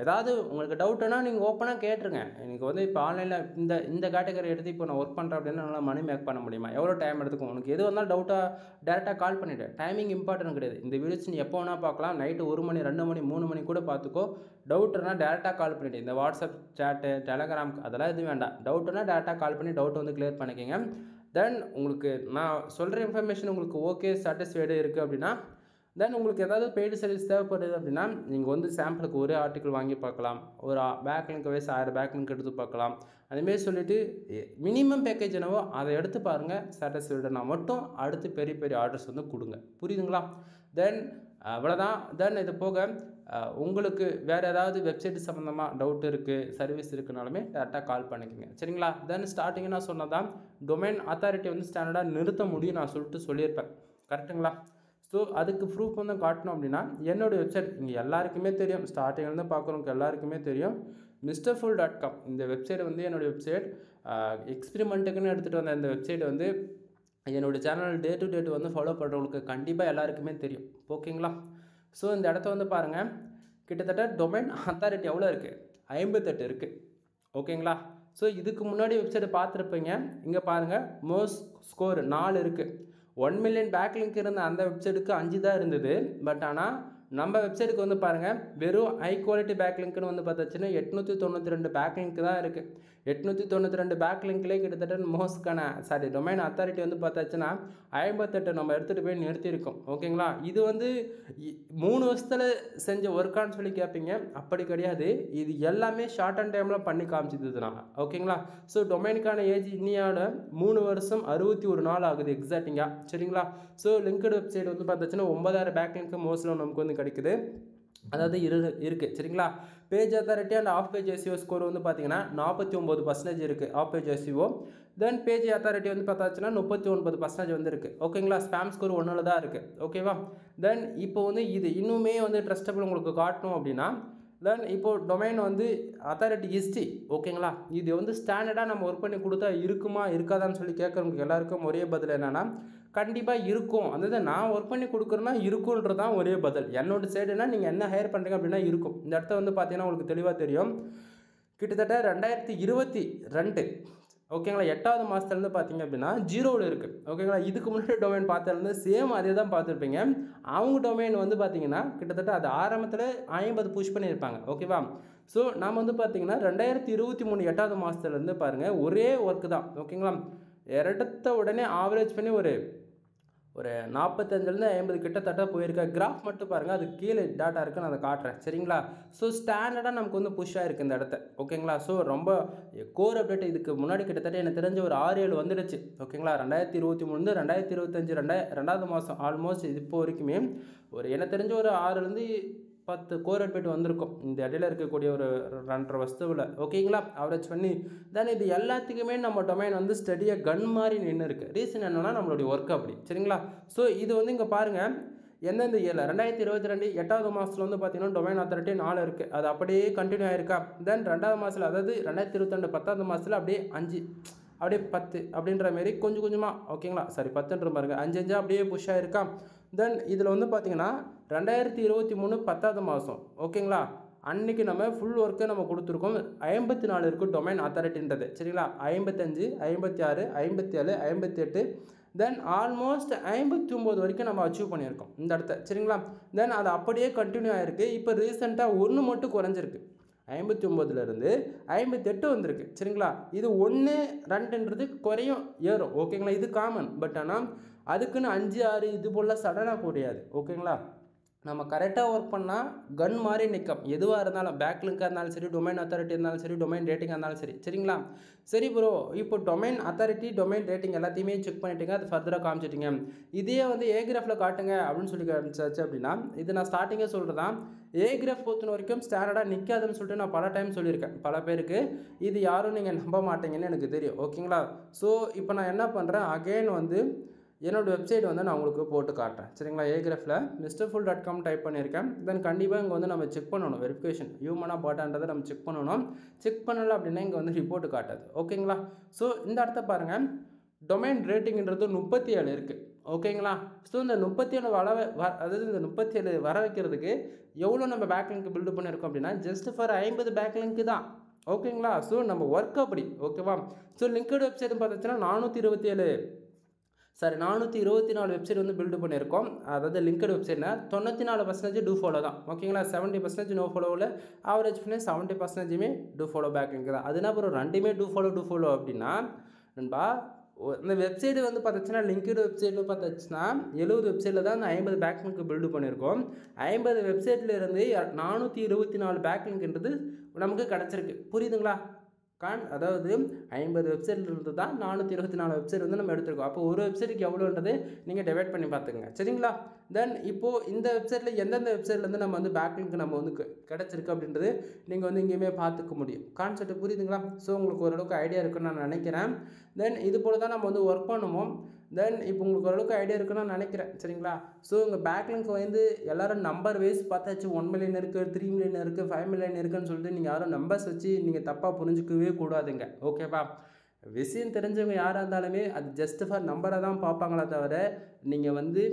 S1: ஏதாவது உங்களுக்கு டவுட்டுன்னா நீங்கள் ஓப்பனாக கேட்டுருங்க. எனக்கு வந்து இப்போ ஆன்லைனில் இந்த கேட்டகரி எடுத்து இப்போ நான் ஒர்க் பண்ணுறேன் அப்படின்னா நல்லா மணி மேக் பண்ண முடியுமா, எவ்வளோ டைம் எடுத்துக்கும், உனக்கு எது வந்தாலும் டவுட்டாக டேரெக்டாக கால் பண்ணிவிடு. டைமிங் இம்பார்ட்டன்ட் கிடையாது. இந்த வீடியோஸ் நீ எப்போ வேணால் பார்க்கலாம். நைட்டு 1 மணி 2 மணி 3 மணி கூட பார்த்துக்கோ. டவுட்டுனா டேரெக்டாக கால் பண்ணிவிடு. இந்த வாட்ஸ்அப் சேட்டு, டெலகிராம் அதெல்லாம் எதுவும் வேண்டாம். டவுட்டுனா டேரெக்டாக கால் பண்ணி டவுட் வந்து கிளியர் பண்ணிக்கோங்க. தென் உங்களுக்கு நான் சொல்கிற இன்ஃபர்மேஷன் உங்களுக்கு ஓகே சாட்டிஸ்ஃபைடு இருக்குது அப்படின்னா, தென் உங்களுக்கு ஏதாவது பெய்டு சர்வீஸ் தேவைப்படுது அப்படின்னா நீங்கள் வந்து சாம்பிளுக்கு ஒரே ஆர்டிக்கல் வாங்கி பார்க்கலாம். ஒரு பேக்லிங்க் வைஸ் 1000 பேக்லிங்க் எடுத்து பார்க்கலாம். அதுமாரி சொல்லிவிட்டு மினிமம் பேக்கேஜ் என்னவோ அதை எடுத்து பாருங்கள். சாட்டிஸ்ஃபைடுனா மட்டும் அடுத்து பெரிய பெரிய ஆர்டர்ஸ் வந்து கொடுங்க. புரியுதுங்களா? தென் அவ்வளோதான். தென் இது போக உங்களுக்கு வேறு ஏதாவது வெப்சைட் சம்மந்தமாக டவுட் இருக்குது, சர்வீஸ் இருக்குனாலுமே டேரெக்டாக கால் பண்ணிக்கோங்க. சரிங்களா? தென் ஸ்டார்டிங்கு நான் சொன்னதான் டொமைன் அத்தாரிட்டி வந்து ஸ்டாண்டர்டாக நிறுத்த முடியும் நான் சொல்லியிருப்பேன். கரெக்டுங்களா? ஸோ அதுக்கு ப்ரூஃப் வந்து காட்டணும் அப்படின்னா என்னோடய வெப்சைட் இங்கே எல்லாருக்குமே தெரியும், ஸ்டார்டிங்லேருந்து பார்க்குறவங்க எல்லாருக்குமே தெரியும், mrfull.com. இந்த வெப்சைட் வந்து என்னோடய வெப்சைட். எக்ஸ்பெரிமெண்ட்டுக்குன்னு எடுத்துகிட்டு வந்த இந்த வெப்சைட் வந்து என்னோடய சேனல் டே டு டேட் வந்து ஃபாலோ பண்ணுறவங்களுக்கு கண்டிப்பாக எல்லாருக்குமே தெரியும். ஓகேங்களா? ஸோ இந்த இடத்த வந்து பாருங்கள், கிட்டத்தட்ட டொமைன் அத்தாரிட்டி எவ்வளோ இருக்குது, 58 இருக்குது. ஓகேங்களா? ஸோ இதுக்கு முன்னாடி வெப்சைட்டை பார்த்துருப்பீங்க. இங்கே பாருங்கள், மோஸ்ட் ஸ்கோர் 4 இருக்குது. 1 மில்லியன் பேக்லிங்க் இருந்த அந்த வெப்சைட்டுக்கு 5 தான் இருந்தது. பட் ஆனால் நம்ம வெப்சைட்டுக்கு வந்து பாருங்கள், வெறும் ஹை குவாலிட்டி பேக்லிங்க்னு வந்து பார்த்தாச்சுன்னா 892 பேக்லிங்க் தான் இருக்குது. 892 பேக்லிங்க்லேயே கிட்டத்தட்ட டொமைன் அத்தாரிட்டி வந்து பார்த்தாச்சுன்னா 58 நம்ம எடுத்துகிட்டு போய் நிறுத்தியிருக்கோம். ஓகேங்களா? இது வந்து 3 வருஷத்தில் செஞ்ச ஒர்க்கான்னு சொல்லி கேட்பீங்க. அப்படி கிடையாது, இது எல்லாமே ஷார்ட் அண்ட் டைமில் பண்ணி காமிச்சிதுனா. ஓகேங்களா? ஸோ டொமைனுக்கான ஏஜ் இன்னியோட 3 வருஷம் 61 நாள் ஆகுது எக்ஸாக்டிங்காக. சரிங்களா? ஸோ லிங்க்டு வெப்சைட் வந்து பார்த்தாச்சுன்னா 9000 பேக்லிங்க் மோஸ்ட்ல நமக்கு வந்து கிடைக்குது. அதாவது இருக்குது. சரிங்களா? Page authority and off page SEO score வந்து பார்த்தீங்கன்னா 49% இருக்குது off page SEO. Then page authority வந்து பார்த்தாச்சுன்னா 39% வந்து இருக்குது. ஓகேங்களா? ஸ்பேம் ஸ்கோர் 1 தான் இருக்குது. ஓகேவா? தென் இப்போ வந்து இது இன்னுமே வந்து ட்ரஸ்டபிள் உங்களுக்கு காட்டணும் அப்படின்னா, தென் இப்போது டொமைன் வந்து அத்தாரிட்டி ஹிஸ்ட்ரி. ஓகேங்களா? இது வந்து ஸ்டாண்டர்டாக நம்ம ஒர்க் பண்ணி கொடுத்தா இருக்குமா இருக்காதான்னு சொல்லி கேட்குறவங்களுக்கு எல்லாருக்கும் ஒரே பதில் என்னென்னா, கண்டிப்பாக இருக்கும். அதாவது நான் ஒர்க் பண்ணி கொடுக்குறேன்னா இருக்குன்றது தான் ஒரே பதில். என்னோட சைடுனா நீங்கள் என்ன ஹையர் பண்ணுறீங்க அப்படின்னா இருக்கும். இந்த இடத்த வந்து பார்த்தீங்கன்னா உங்களுக்கு தெளிவாக தெரியும். கிட்டத்தட்ட 2022 ஓகேங்களா 8வது மாதத்துலேருந்து பார்த்தீங்க அப்படின்னா 0ல் இருக்குது. ஓகேங்களா? இதுக்கு முன்னாடி டொமைன் பார்த்ததுலேருந்து சேம் அதே தான் பார்த்துருப்பீங்க. அவங்க டொமைன் வந்து பார்த்தீங்கன்னா கிட்டத்தட்ட அது ஆரம்பத்தில் 50 புஷ் பண்ணியிருப்பாங்க. ஓகேவா? ஸோ நாம் வந்து பார்த்தீங்கன்னா 2023 8வது மாதத்துலேருந்து பாருங்கள் ஒரே ஒர்க்கு தான். ஓகேங்களா? எடுத்த உடனே ஆவரேஜ் பண்ணி ஒரு ஒரு 45லேருந்து 50 கிட்டத்தட்ட போயிருக்க கிராஃப் மட்டும் பாருங்கள். அது கீழே டேட்டா இருக்குது, நான் அதை காட்டுறேன் சரிங்களா. ஸோ ஸ்டாண்டர்டாக நமக்கு வந்து புஷ் ஆகிருக்கு இந்த இடத்த ஓகேங்களா. ஸோ ரொம்ப கோர் அப்டேட் இதுக்கு முன்னாடி கிட்டத்தட்ட எனக்கு தெரிஞ்ச ஒரு 6-7 வந்துடுச்சு ஓகேங்களா. 2023 2025 ரெண்டாவது மாதம் ஆல்மோஸ்ட் இது இப்போ வரைக்குமே ஒரு எனக்கு தெரிஞ்ச ஒரு 6லேருந்து 10 கோர் அப்டேட் வந்திருக்கும் இந்த இடையில இருக்கக்கூடிய ஒரு 2.5 வருஷத்துல ஓகேங்களா. அவரேஜ் பண்ணி தென் இது எல்லாத்துக்குமே நம்ம டொமைன் வந்து ஸ்டடியாக கன் மாதிரி நின்று இருக்குது. ரீசன் என்னென்னா நம்மளுடைய ஒர்க் அப்படி சரிங்களா. ஸோ இது வந்து இங்கே பாருங்கள் எந்தெந்த இயரில் 2022 8வது மாதத்தில் வந்து பார்த்தீங்கன்னா டொமைன் அத்தாரிட்டி 4 இருக்குது. அது அப்படியே கண்டினியூ ஆகிருக்கா. தென் 2வது மாதத்தில் அதாவது 2022 10வது மாதத்தில் அப்படியே 5 அப்படியே 10 அப்படின்ற மாரி கொஞ்சம் கொஞ்சமாக ஓகேங்களா. சாரி 10ன்ற பாருங்க 5 அப்படியே புஷ் ஆகிருக்கா. தென் இதில் வந்து பார்த்தீங்கன்னா 2023 10வது மாதம் ஓகேங்களா. அன்றைக்கி நம்ம ஃபுல் ஒர்க்கை நம்ம கொடுத்துருக்கோம். 54 இருக்குது டொமைன் அத்தாரிட்டின்றது சரிங்களா. 55 56 57 58 தென் ஆல்மோஸ்ட் 59 வரைக்கும் நம்ம அச்சீவ் பண்ணியிருக்கோம் இந்த இடத்த சரிங்களா. தென் அது அப்படியே கண்டினியூ ஆகிருக்கு. இப்போ ரீசெண்டாக 1 மட்டும் குறைஞ்சிருக்கு. 59லேருந்து 58 வந்திருக்கு சரிங்களா. இது 1 2ன்றது குறையும் ஏறும் ஓகேங்களா. இது காமன். பட் ஆனால் அதுக்குன்னு 5 6 இது போல் சடனாக குறையாது ஓகேங்களா. நம்ம கரெக்டாக ஒர்க் பண்ணால் கன் மாதிரி நிற்கும். எதுவாக இருந்தாலும் பேக்லிங்காக இருந்தாலும் சரி, டொமைன் அத்தாரிட்டி இருந்தாலும் சரி, டொமைன் ரேட்டிங்காக இருந்தாலும் சரி சரிங்களா. சரி ப்ரோ, இப்போ டொமைன் அத்தாரிட்டி டொமைன் ரேட்டிங் எல்லாத்தையுமே செக் பண்ணிட்டீங்க, அது ஃபர்தராக காமிச்சிட்டிங்க. இதே வந்து ஏகிராஃபில் காட்டுங்க அப்படின்னு சொல்லி காமிச்சாச்சு அப்படின்னா இது நான் ஸ்டார்டிங்கே சொல்கிறதான். ஏகிராஃப் பொறுத்த வரைக்கும் ஸ்டாண்டர்டாக நிற்காதுன்னு சொல்லிட்டு நான் பல டைம் சொல்லியிருக்கேன் பல பேருக்கு. இது யாரும் நீங்கள் நம்ப மாட்டீங்கன்னு எனக்கு தெரியும் ஓகேங்களா. ஸோ இப்போ நான் என்ன பண்ணுறேன், அகெயின் வந்து என்னோடய வெப்சைட் வந்து நான் உங்களுக்கு போட்டு காட்டுறேன் சரிங்களா. ஏகிராஃபில் mrfull.com டைப் பண்ணியிருக்கேன். தென் கண்டிப்பாக இங்கே வந்து நம்ம செக் பண்ணணும், வெரிஃபிகேஷன் ஹியூமனாக பாட்டான்றதை நம்ம செக் பண்ணணும். செக் பண்ணலை அப்படின்னா இங்கே வந்து ரிப்போர்ட் காட்டாது ஓகேங்களா. ஸோ இந்த இடத்த பாருங்கள், டொமைன் ரேட்டிங்கிறது 37 இருக்குது ஓகேங்களா. ஸோ இந்த 37 அதாவது இந்த 37 வர வைக்கிறதுக்கு எவ்வளோ நம்ம பேக்லிங்க் பில்டு பண்ணியிருக்கோம் அப்படின்னா ஜஸ்ட் ஃபார் 50 பேக்லிங்க்கு தான் ஓகேங்களா. ஸோ நம்ம ஒர்க் அப்படி ஓகேவா. ஸோ லிங்க்டு வெப்சைட் பார்த்துச்சுன்னா 424 வெப்சைட் வந்து பில்டு பண்ணியிருக்கோம். அதாவது லிங்க்டு வெப்சைட்னா 94% டூ ஃபாலோ தான் ஓகேங்களா. 70% நோ ஃபாலோவில் ஆவரேஜ் பண்ணி 70%மே டூ ஃபாலோ பேக்லிங்க் தான். அதுனா அப்புறம் ரெண்டுமே டூ ஃபாலோ அப்படின்னா நண்பா இந்த வெப்சைட்டு வந்து பார்த்துச்சுன்னா லிங்க்டு வெப்சைட்டில் பார்த்துச்சுன்னா 70 வெப்சைட்டில் தான் அந்த 50 பேக்லிங்க் பில்டு பண்ணியிருக்கோம். 50 வெப்சைட்டில் இருந்து 424 பேக்லிங்க்ன்றது நமக்கு கிடச்சிருக்கு. புரியுதுங்களா. அதாவது 50 வெப்சைட்லேருந்து தான் 424 வெப்சைட் வந்து நம்ம எடுத்துருக்கோம். அப்போ ஒரு வெப்சைட்டுக்கு எவ்வளோன்றது நீங்கள் டிவைட் பண்ணி பார்த்துக்கங்க சரிங்களா. தென் இப்போது இந்த வெப்சைட்டில் எந்தெந்த வெப்சைட்லேருந்து நம்ம வந்து பேக்லிங்க் நம்ம வந்து கிடச்சிருக்கு அப்படின்றது நீங்கள் வந்து இங்கேயுமே பார்த்துக்க முடியும். கான்செப்ட் புரியுதுங்களா. ஸோ உங்களுக்கு ஓரளவுக்கு ஐடியா இருக்குன்னு நான் நினைக்கிறேன். தென் இது போல் தான் நம்ம வந்து ஒர்க் பண்ணுவோம். தென் இப்போ உங்களுக்கு ஓரளவுக்கு ஐடியா இருக்குன்னு நான் நினைக்கிறேன் சரிங்களா. ஸோ உங்கள் பேக்லிங்க் வந்து எல்லோரும் நம்பர் வைஸ் பார்த்தாச்சு. 1 மில்லியன் இருக்குது, 3 மில்லியன் இருக்குது, 5 மில்லியன் இருக்குன்னு சொல்லிட்டு நீங்கள் யாரும் நம்பர்ஸ் வச்சு நீங்கள் தப்பாக புரிஞ்சிக்கவே கூடாதுங்க ஓகேவா. விஷயம் தெரிஞ்சவங்க யாராக இருந்தாலுமே அது ஜஸ்ட் ஃபார் நம்பரை தான் பார்ப்பாங்களே தவிர நீங்கள் வந்து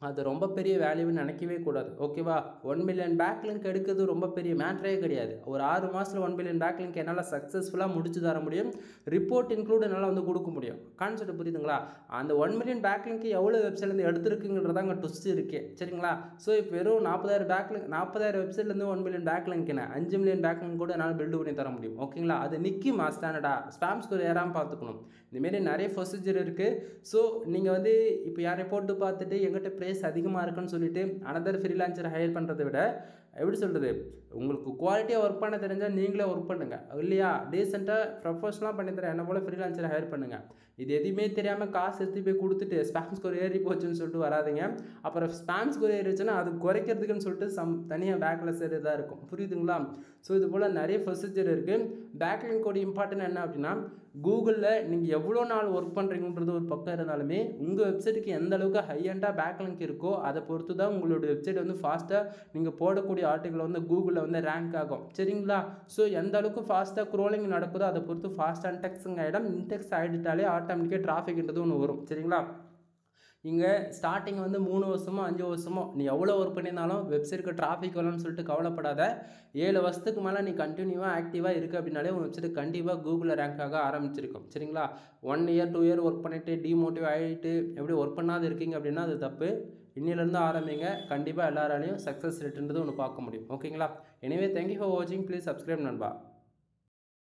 S1: அது ரொம்ப பெரிய வேல்யூன்னு நினைக்கவே கூடாது ஓகேவா. 1 மில்லியன் பேக்லிங்க் எடுக்கிறது ரொம்ப பெரிய மேட்ரே கிடையாது. ஒரு 6 மாதத்தில் 1 மில்லியன் பேக்லிங்க் என்னால் சக்ஸஸ்ஃபுல்லாக முடிச்சு தர முடியும். ரிப்போர்ட் இன்க்ளூட் என்னால் வந்து கொடுக்க முடியும். கான்செப்ட் புரியுதுங்களா. அந்த 1 மில்லியன் பேக்லிங்க் எவ்வளோ வெப்சைட்லேருந்து எடுத்துருக்குங்கிறதா அங்கே ட்விஸ்ட் இருக்குது சரிங்களா. ஸோ இப்போ வெறும் 40,000 வெப்சைட்லேருந்து 1 மில்லியன் பேக்லிங்க்னு 5 மில்லியன் பேக்லிங்க் கூட என்னால் பில்டு பண்ணி தர முடியும் ஓகேங்களா. அது நிற்குமா ஸ்டாண்டர்டாக ஸ்பாம் ஸ்கோர் ஏறாமல் பார்த்துக்கணும். இந்தமாரி நிறைய ப்ரொசீஜர் இருக்குது. ஸோ நீங்கள் வந்து இப்போ யாரை போட்டு பார்த்துட்டு எங்கிட்ட ப்ரைஸ் அதிகமாக இருக்குன்னு சொல்லிட்டு அனதர் ஃப்ரீலான்சரை ஹையர் பண்ணுறதை விட எப்படி சொல்கிறது, உங்களுக்கு குவாலிட்டியாக ஒர்க் பண்ண தெரிஞ்சால் நீங்களே ஒர்க் பண்ணுங்கள் இல்லையா. டீசெண்டாக ப்ரொஃபஷனலாக பண்ணித்தரேன் என்ன போல் ஃப்ரீலான்சரை ஹையர் பண்ணுங்கள். இது எதுவுமே தெரியாமல் காசு எடுத்து போய் கொடுத்துட்டு ஸ்பாம் ஸ்கோர் ஏறி போச்சுன்னு சொல்லிட்டு வராதிங்க. அப்புறம் ஸ்பாம் ஸ்கோர் ஏறிச்சுன்னா அது குறைக்கிறதுக்குன்னு சொல்லிட்டு தனியாக பேக்கில் தான் இருக்கும். புரியுதுங்களா. ஸோ இது போல் நிறைய ப்ரொசீஜர் இருக்குது. பேக்லிங்கோட இம்பார்ட்டன்ட் என்ன அப்படின்னா கூகுளில் நீங்கள் எவ்வளோ நாள் ஒர்க் பண்ணுறீங்கன்றது ஒரு பக்கம் இருந்தாலுமே உங்கள் வெப்சைட்டுக்கு எந்த அளவுக்கு ஹையண்டாக பேக்லிங்க் இருக்கோ அதை பொறுத்து தான் உங்களோட வெப்சைட் வந்து ஃபாஸ்ட்டாக நீங்கள் போடக்கூடிய ஆர்டிக்கிள் வந்து கூகுளில் வந்து ரேங்க் ஆகும் சரிங்களா. ஸோ எந்த அளவுக்கு ஃபாஸ்ட்டாக க்ரோலிங் நடக்குதோ அதை பொறுத்து ஃபாஸ்ட்டாக இன்டெக்ஸிங் ஆகிடும். இன்டெக்ஸ் ஆகிட்டாலே ஆட்டோமேட்டிக்காக டிராஃபிக்ன்றது ஒன்று வரும் சரிங்களா. இங்கே ஸ்டார்டிங் வந்து 3 வருஷமோ 5 வருஷமோ நீ எவ்வளோ ஒர்க் பண்ணியிருந்தாலும் வெப்சைட்டுக்கு டிராஃபிக் வரலன்னு சொல்லிட்டு கவலைப்படாத. 7 வருஷத்துக்கு மேலே நீ கண்டினியூவாக ஆக்டிவாக இருக்குது அப்படின்னாலே உங்கள் வெப்சைட் கண்டிப்பாக கூகுளில் ரேங்க் ஆக ஆரம்பிச்சிருக்கும் சரிங்களா. 1 இயர் 2 இயர் ஒர்க் பண்ணிவிட்டு டிமோட்டிவ் ஆகிட்டு எப்படி ஒர்க் பண்ணாது இருக்கீங்க அப்படின்னா அது தப்பு. இன்னிலேருந்து ஆரம்பிங்க. கண்டிப்பாக எல்லாராலையும் சக்ஸஸ் ரேட்டுன்றது ஒன்று பார்க்க முடியும் ஓகேங்களா. எனிவே தேங்க்யூ ஃபார் வாட்சிங். ப்ளீஸ் சப்ஸ்கிரைப் நண்பா.